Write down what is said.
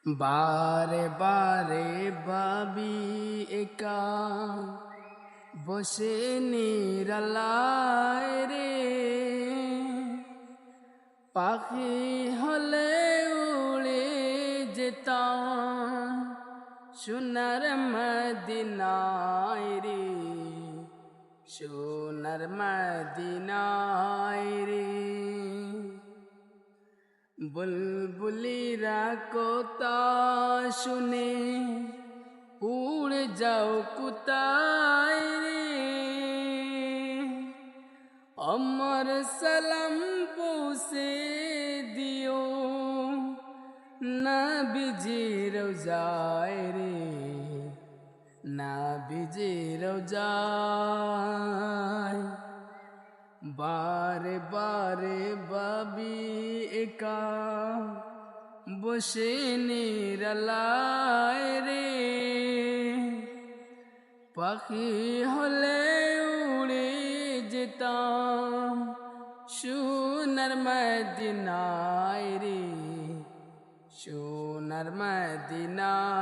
বারে বারে ভাবি একা বসে নিরালায় রে, পাখি হলে উড়ে যেতাম সোনার মদিনায় রে, সোনার মদিনায় রে। বুলবুলিরা কথা শুনে উড়ে যাও কোথায় রে, আমার সালাম পৌঁছে দিও নবীজি রওজায় রে, নবীজি রওজায়। বারে বারে ভাবি একা বসে নিরালায় রে, পাখি হলে উড়ে যেতাম সোনার মদিনায় রে, সোনার মদিনায়।